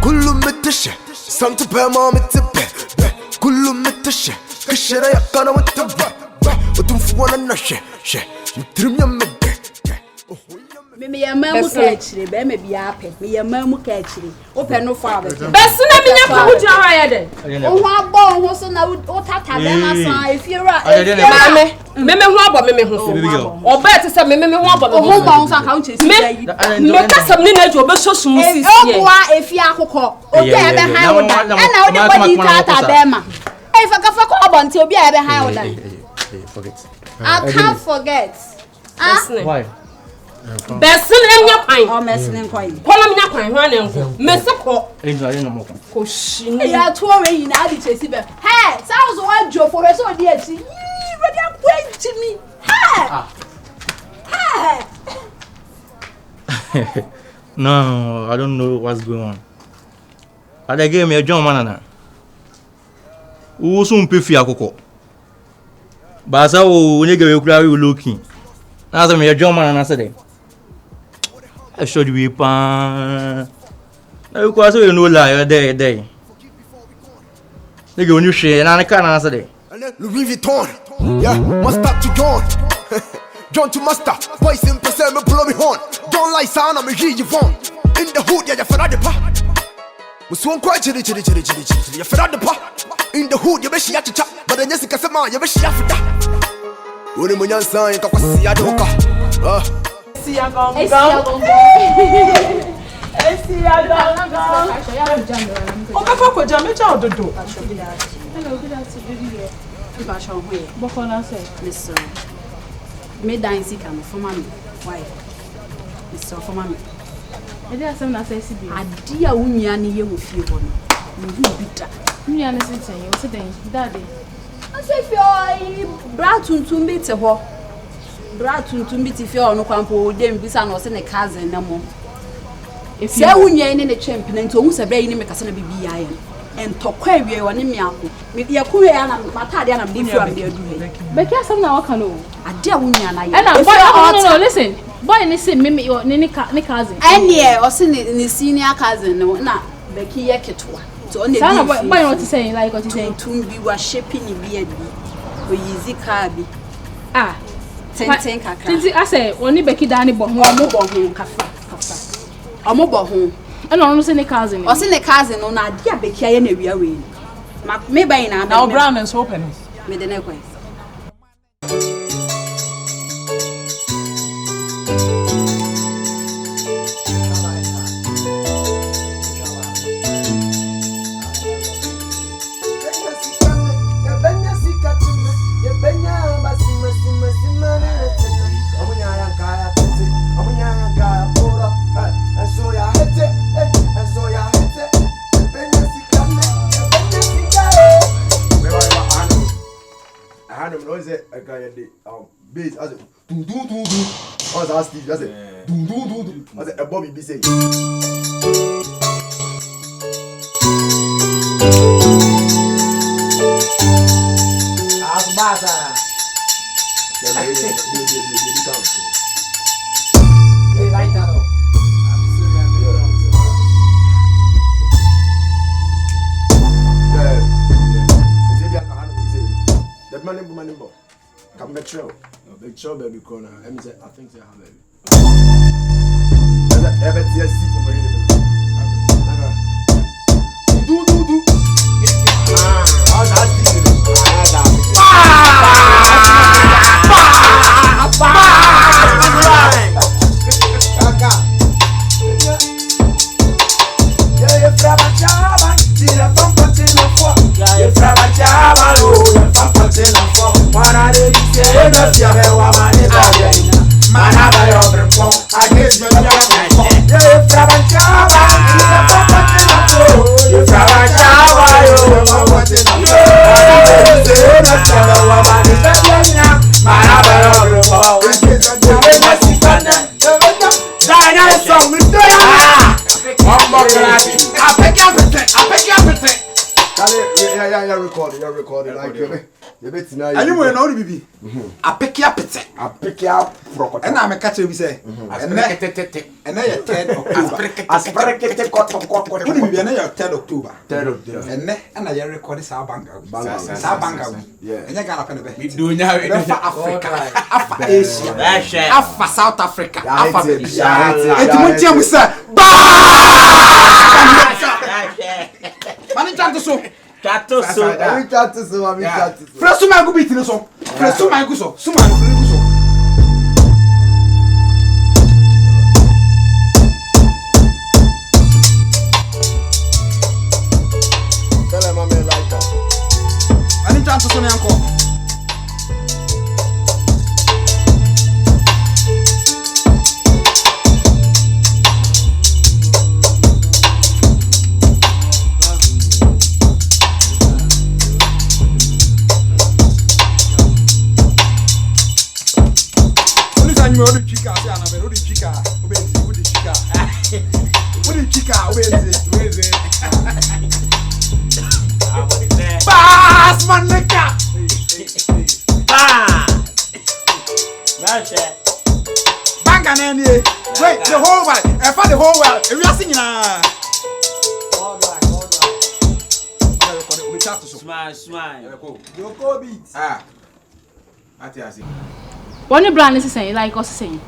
kullu mitashi santu pe ma mitipe kullu mitashi kishira yakana mitipe utumfu wana na she mtrimya mede me yamamu kachire be me biape me yamamu kachire ope no fa be besi na me nyako hu jawa ya de o ho abo ho so na o tata be na san efiera me hu abo me hu so oba te se me hu abo o ho ba so aka unche si me kasam ni na ju obe so sum sisi e o kwa efi akokọ obi e be han wo da e na o de body tata be ma e fa ka fa ko abo nti obi e be han wo da forget. I can't forget. Why? Besin enya kwan. O mesin kwan. Kola menya kwan ho anenko. Meseko. Enjo aye no mo kwan. Ko shini. Ya to we yin adi chesi be. Hey, sounds one joke for so dey ati. Ready quench me. Hey. No, I don't know what's going on. Ada game me John manana. Wo so mpefi akoko. Basa wo onye gawe kura we looking. Na so me John manana say I showed you pan. Na you kwase we no lie there. Nigga when you share na ka na say Louis Vuitton, yeah, master to John. John to master, voice in person, me blow me horn. Don't lie, son, I'm a G, you want. In the hood, yeah, you fed out the pa. Was one quite chilly, you fed out the pa. In the hood, you wish you had to chat, but then Jessica Sama, you wish you have to that. When you young son, you can see a doka. See a gong. Oka foko jam cha ododo. Hello, good afternoon. Passion where? Bokona say. Miss me dance come for mommy. Why? Miss for mommy. E dey asem na say CB. Ade a wunya ne ye wo fie ho no. Me hu bita. Wunya ne senten yo se den daddy. I say fi bra tuntum bi te ho. Bra tuntum bi te fi o no kwampo dem bisa na o se ne cousin na mo. If you wunya ne champ na nti o hu se bra yi ne me kasa na bibi ya no. En tokwa wie wo ne miako. Me ye kuwe ya na matade ya na me fi am de adu he. Beki asem na waka no. Ade a wunya na ye. And boy no listen. Boy ni say me ne cousin. Ene o se ne senior cousin no na Beki ye ketwa. So on the boy what you saying like what you saying to be wa shaping bi adi. O yizi car bi. Ten kakra. Tinti I say oni Beki dani bo ho omo bo ho kafa. Omo bo ho. E no no say ne cousin. O se ne cousin no na ade a Beki aye na wia we. Me ban na Now brown and so open. Me de na kwai. Bass as do do. As I Steve, as do. As a Bobby be say. As basa. Right now. Money. Come back show. Big show baby corner. I think they have baby. Do. You're recording. And you will know bibi. A pick up pete. A pick up crocodile. And I'm a catcher we say. And then 10 October. As prekete kot. What do you be 10 October? 3rd October. And I record this Sabanga. Yeah. And you got up We do now in Africa. Africa Asia. Africa South Africa. Africa. It's what you say. Mani tanto so. Chato so. I'm chatting. Fresh my go beat no so. Fresh my go so. Suma no go so. Telemo me like that. Mani tanto so ne anko. Odi chica, say ana odi chica, odi chica. Odi chica, obezi. Pass man neka. Banga nani? Wait, the whole world. I found the whole world. We are singing Smile. Yoko beat. Ati. One brand is saying like us saying.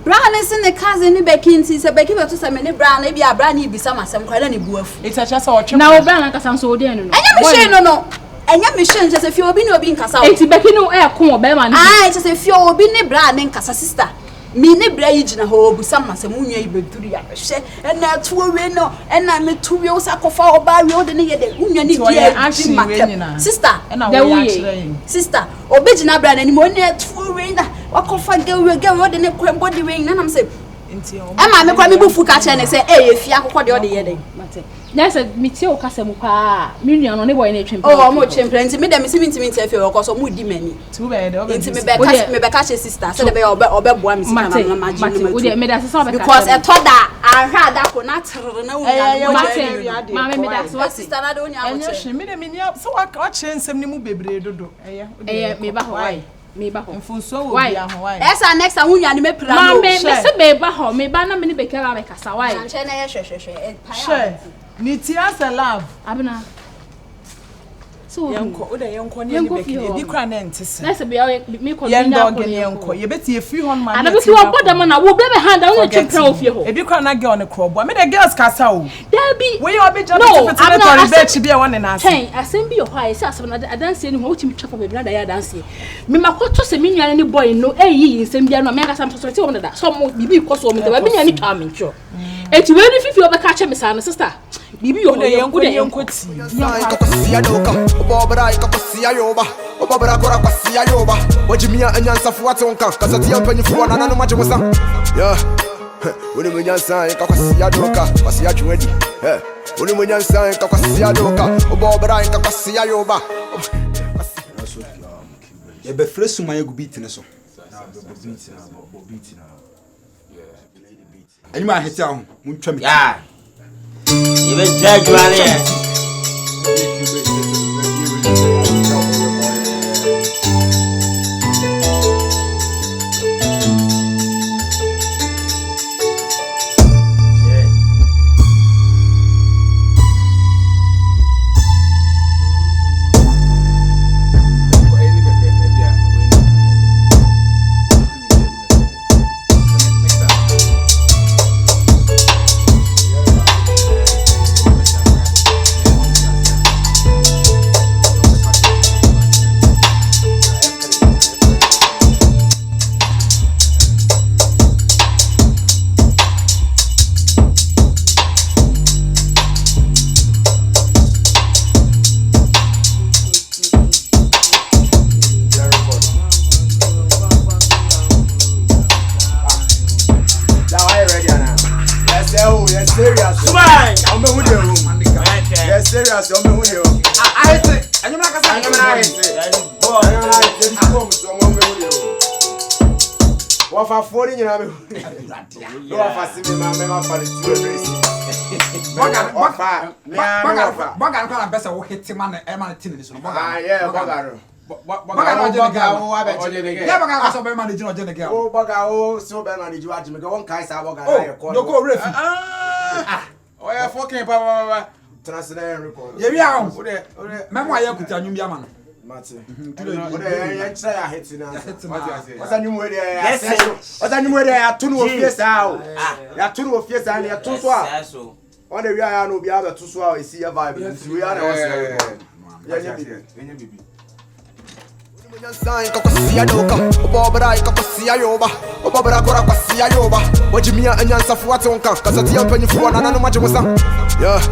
Brown is in the cousin Becky says Becky to some many brown, maybe a brand be some credit any buff. It's a just our Now brown like some so dear. And you no. And your mission just if you're being Casa. It's Becky no air come beman. I just if you're being brand and Casa sister. Me ne brage na ho bu sama se munwa ibeduru ya hwe and na to we no and na me to we osakofa oba we ode ne ye de unwa ni dia sister sister obegina brand ani mo ne to we na wakofa ge ode ne body we na nam se Emma me kwa me bufu ka che ne se efi akokọ de ode ye de na se miti o kasa mu pa me nua no ne boy na twempe oh mo twempe nti me dem se minti efi o koso mu di mani tu be de nti me be ka che sister se de be obeboa me sika na imagine me tu me da se so be ka because e toda anhwa da ko na trere na unya ma me da so sister na de unya wo che me de me nia so wa che nsem ni mu bebre dodo me ba ho why me ba ho mfunso wo bia ho why esa next time unya ni me pra no me se be ba ho me ba na me ni be kara be kasa why anche na ye hwehwehwe she ni ti as a love abena so yanko o de yanko ni ni be bi kra na ntese na se be me ko ni na ko yanko ye beti e free hon man na be fi wo boda man na wo be hand na wo twempra wo fie ho e bi kra na girl ne krobo me de girls kasa o there be we you be just to be chi bia won na say asem bi yo ho ai say asem na adanse ni ho utimi twafa be na da ya adanse me makoto se me nua ne boy no eyi nsem bia no me aka sam so te wo na da so mo bibi koso mo de ba me nua ni twa me ncho eti we ni fifi obe ka che me sa no sister bibi yo de yanko ti Ikakosia doka, obobra ikakosia yoba, obobra kora kwasia yoba. Wajimia anyansa fuate onka, kasati ampenyi fuwa na nanu maje wasa. Yeah, uni mwenyansa ikakosia doka, kwasia chwedi. Uni mwenyansa ikakosia doka, obobra ikakosia yoba. Ebe fresh my go beat ne so. Ani ma hete ahụ mu ntwa me. Yeah. Even judge one here. Serious, I'm with you. I think, and you're not going to say, what for 40 you have? You are seeing my member for the 2 days. Baga best o hit man e man tin this no baga. Yeah, baga. Baga no jenega o abetche. Ya baga so be manage no jenega. O baga o so be manage wa jime ke won kai sa baga na ye ko. Doko refi. Oh yeah, fucking papa. Transfer record. Ye wi ahun. Memo aye kuta nwum bi ama no. Mate. O de ya try a hit na. Wasa nyum we de ya. Wasa nyum we de ya tunu ofie sa o. Ya tunu ofie sa na ya tun so a. On the we ya no bi aba to so a esi ya vibe. We ya na wasa record. Ya nya bibi. Nyansan kakwasiya doka obobra kakwasiya yoba obobra kora kwasiya yoba wajimia anyansa fuate onka kasati ampanyifu na nanu majimusa yeah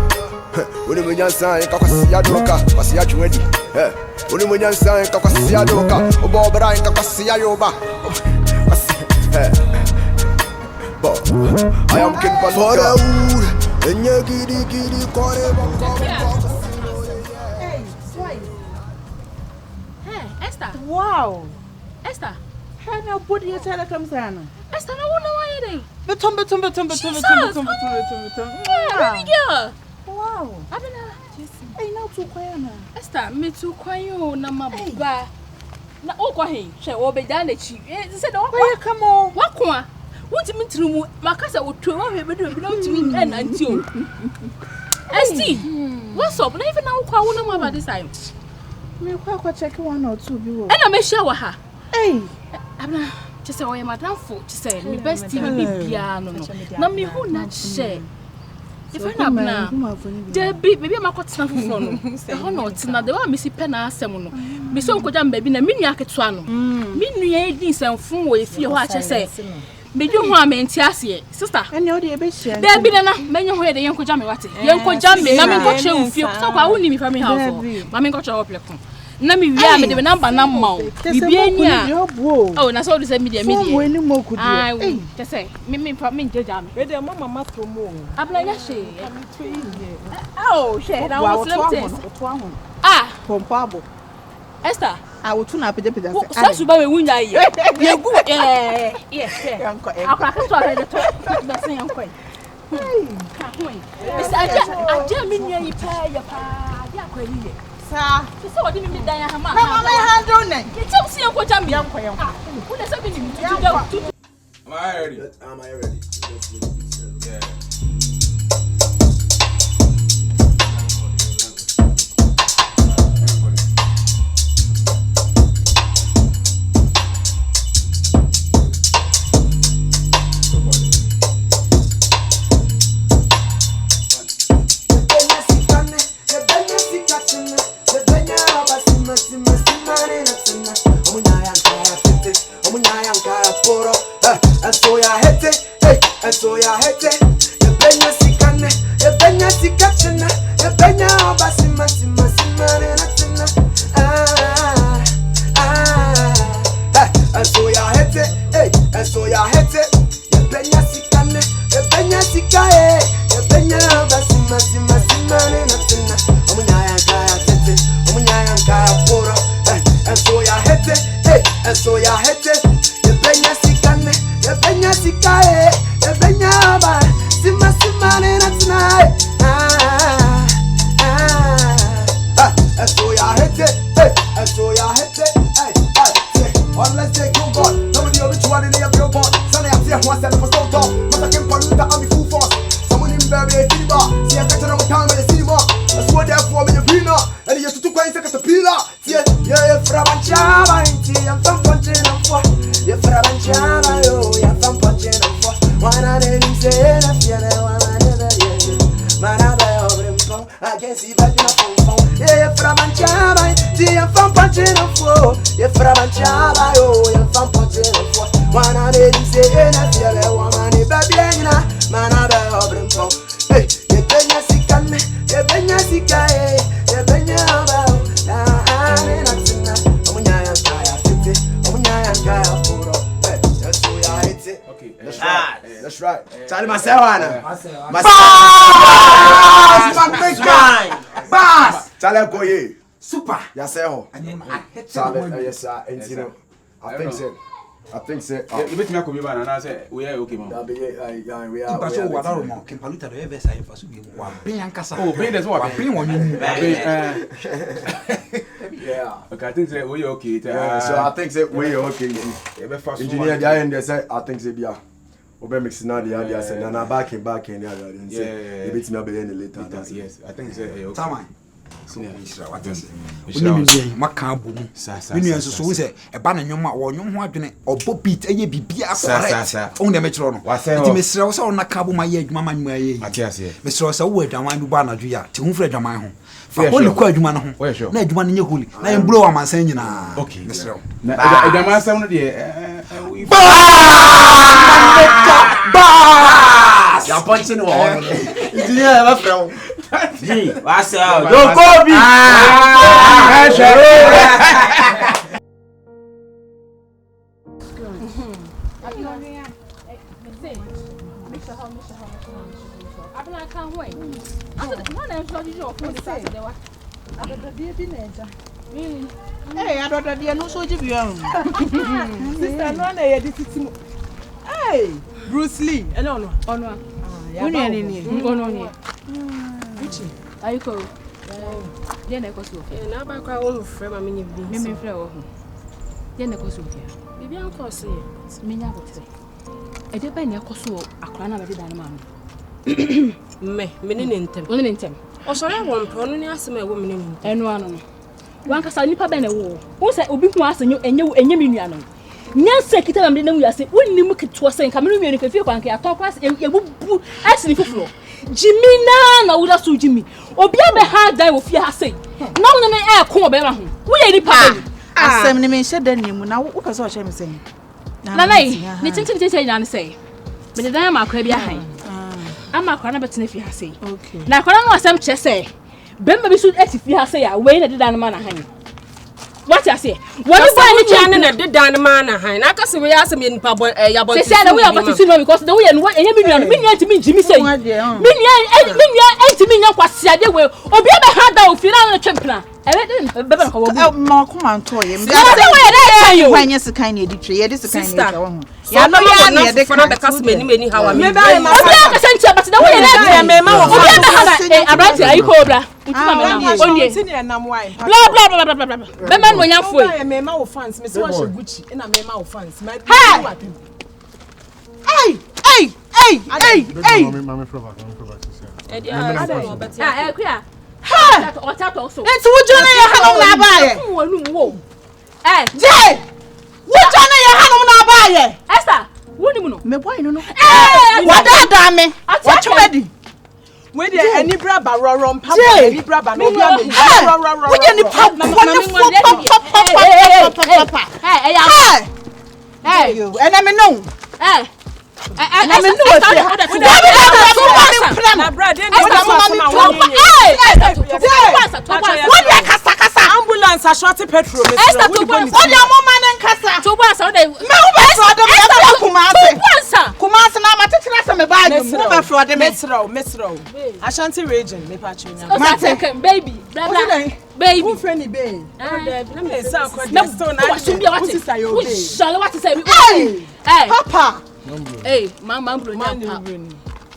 uni munyansan kakwasiya doka kwasiya chwedi uni munyansan kakwasiya doka obobra kakwasiya yoba bo I am king paluta enye gidi kore bako. Wow. Esther. How now body your child comes on? Esther, no one know Betum. Wow. Abena. Hey, now too quiet now. Esther, me too quiet na maba. Na o kwa he, she wo be dan na chi. Say do kwa come on. Wakwa. Wuti me tirumu, makasa otwe wa be do na wuti me en anti o. Esti. What's up? Na even na kwa wo na maba this time. Me kwa check 1 or 2 bi wo. E na me share wa ha. Hey. Abena, je say o ye madam fo, je say me bestie me bibia no no. Na me hu na share. If I na Debbie, maybe I'm not going to no. Not na the one Missy Penna Semono. Miss Uncle Jam baby, na mini aketwano. Mini edins and fun way if you watch say. Me do want me sister. And you're the best. Debbie na many where the young Jam what. Young Jam, na me got you few. So I won't leave from house. Mammy got your opera. Na me we are me the number now. Oh, na so the media. I just say me from me jam. Where mama must mo. Abla she. Oh, she that was limited. Ah, Pompabo. Esther, I will tune up with the so suba we wunya ye. Ye gu yeah. Uncle. Akwa ka so ahede to. Be say uncle. Hey, ka hoin. Aja me nua yi pa ya pa. Dia akwa ni ye. Sir, so what did me die ha ma. Mama handle name. You tell see uncle jam me. Who dey say me to do. Am I ready? Am I ready? Yeah. So ya hete, ye benya sikane, ye benya sikachena, ye benya obasima sima na tina. So ya hete, so ya hete, ye benya sikane, ye benya sikaye, ye benya obasima sima na tina. Omunya kaya tete, omunya kaya poro. So ya hete, so ya hete, ye benya sikane, ye benya sikaye. Benyaba, sima na tonight. So ya hate it, so ya hate it. Unless they kill God, nobody will be trying to be your board. Sunday I see one step for so tall. Must I can paluta on me full force. Someone in very cinema, see a catcher on my time in the cinema. I swear therefore me a pina, and you took quite a caterpillar. Yeah, Frabanchaba, I'm from punching on for. Yeah, Frabanchaba, you're from punching on for. Wanna say I feel that one I can see that you're phone. Yeah, from Chaba, see I'm from punching a floor. Yeah, from Chaba, you're from punching a floor. Wanna say I feel that one baby, manada of them phone. Hey, you benya sikane, you benya sikae, you benya about. I'm not Omunya kaya tete, Omunya kaya puro. That's who I hate it. Okay. That's right. Charlie myself, Anna. Bass. Charlie Koye. Super. Yaseho. I hate Charlie, yes, sir. And you know, I think so. You bet me I could be man and I say we are okay, man. We are. But so what are King Paluta the ever say for one being Casa. Oh, being that's what. Being one. Yeah. Okay, I think say we okay. Yeah, so I think say we okay. Engineer the end they say I think say bia. Obe mixing now the idea say na back in the other and say bit me be in later. Yes, I think say okay. Tamai. Maka bo mu menu enso so we say e ba na nwoma wo nwom ho adwene obo beat eye bibia correct on dem kire no nti mesre wo say on naka bo ma ye adwuma ma nyu aye mesre wo say wo adwaman du ba na dwu ya te hu fre adwaman ho fa holy ko adwuma no ho na adwuma no nye holy na em blow amansan nyina mesre wo na adwaman sam no de ba ya punching wo Engineer ba fra. Ji, what's up? Don't go be. Abena can't wait. Hey, I don't know no so jibion. Sister no na ye dititi. Hey, Bruce Lee. No. Uni ni. Ono ni. Ayiko. Dia na ekoso. Na ba kwa wo frɛ ma menye bi. Me frɛ wo ho. Dia na ekoso. Bibi an ko se. Menya botre. E de ba na ekoso akora na ba de dan ma no. Me ne ntem. Oni ne ntem. O sore won pro no ni asema e wo me ne ntem. Eno ano no. Wan kasa nipa ba na wo. Wo se obi hu asenyo enye me nua no. Nyanse kita ba me na wu ase. Wonni mu keto se nka me no nua fie kwanke atokwas ebubu asini fufuro. Jimmy na wuda so Jimmy. Obi abe ha dan wo fie ha sei. Na wo ne e ko obe ma ho. Wo ye nipa ba. Asem ni me hye dan ni mu na wo pese o hye me sei. Na ni tintin nya ne sei. Me de dan ma akwa bi ahan. Ama akwa na betene fie ha sei. Okay. Na akwa na asem che sei. Bemba bi so eti fie ha sei ya we na de dan ma na han. What I say? What is that? You can't do that, man. I can't say we are some in Pabo. They said that we are about to see because the way and what any million to me, Jimmy say. Million, what said they will. Or be a hand out, feel on the champion. I didn't Mark man toy. When yes, a kind of tree, it is a kind of yeah, no, yeah, they cannot because many how I maybe I'm a center, but the way I write I cobra. Blah, blah, when you're full. I may my fans, Miss Gucci, and I may my fans. Hey! What also? It's what you know. Eh, Jay! What you know? Esther, what do you know? Me boy, no. What damn me? What you ready? Where the any braba rom papa any braba no be we any hey you and I me know I me know ambulance a short petrol Kumasi na matitira se me bag mu be fro de metro Ashanti region me pa chunya baby baby who friendly baby me say what say hey papa hey mama bro nya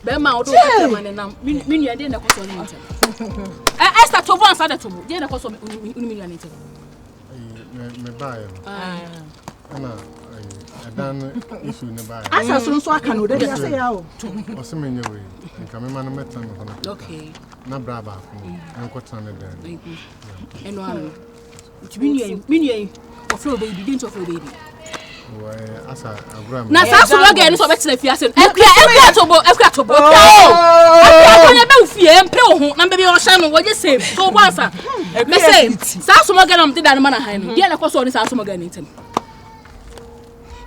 be ma odo man na me nua de na koso ni ntem Esther to bon sada to de na koso me nua ni ntem me buy ana dan issue ne buy asa so aka no de say ya o o se menye we nka me ma no metan no hono okay na bra ba ko enko tan ne den eno ano me nua o flow baby didn't of baby asa abraham na sa so login so betina fiase ekra tobo akwa na be fie mpre wo ho na be o hye no wo je same to bo asa me say sa so login am te dan ma na han no dia na koso ni sa so login ntem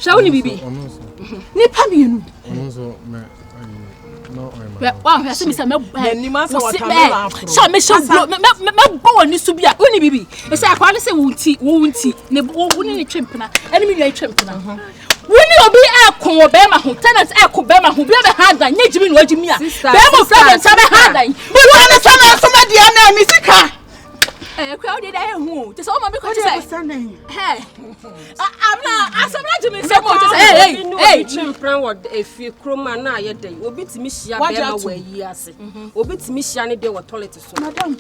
shawo ni bibi ni pa bienu onzo me no wa hwese mi sa me ni ma sa wata me la so me show me bo ni su bia oni bibi e say akwa ni say wo nti ne wo ni twempena eni mi nua twempena woni obi akon wo be ma ho tenant akon be ma ho bi be hadan nye jimi no ajimi a be mo friend nta be hadan wo na so me so me dia na mi sika crowd did I who? To some of because you say, hey, I'm not to me. Hey, Chimpran, what if you chroma na ye day? Obi to me, she are where ye are. Obi to me, she and they were toilet. Madam.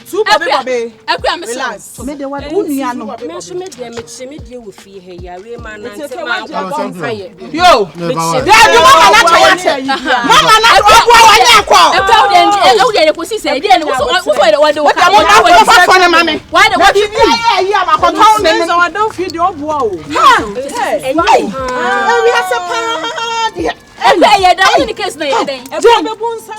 Two baby. Relax. Me de what unia no. Me so me dey wo fie he ya we man na nse ma go fire. Yo. There you mama na tell you. Mama na ogwa wanya kwa. E dey posi say dey no so dey what do. Why the what you be here ma control me so I don't feed your boa o. Hey. We are separate. E dey da in case na dey. E be bunsa.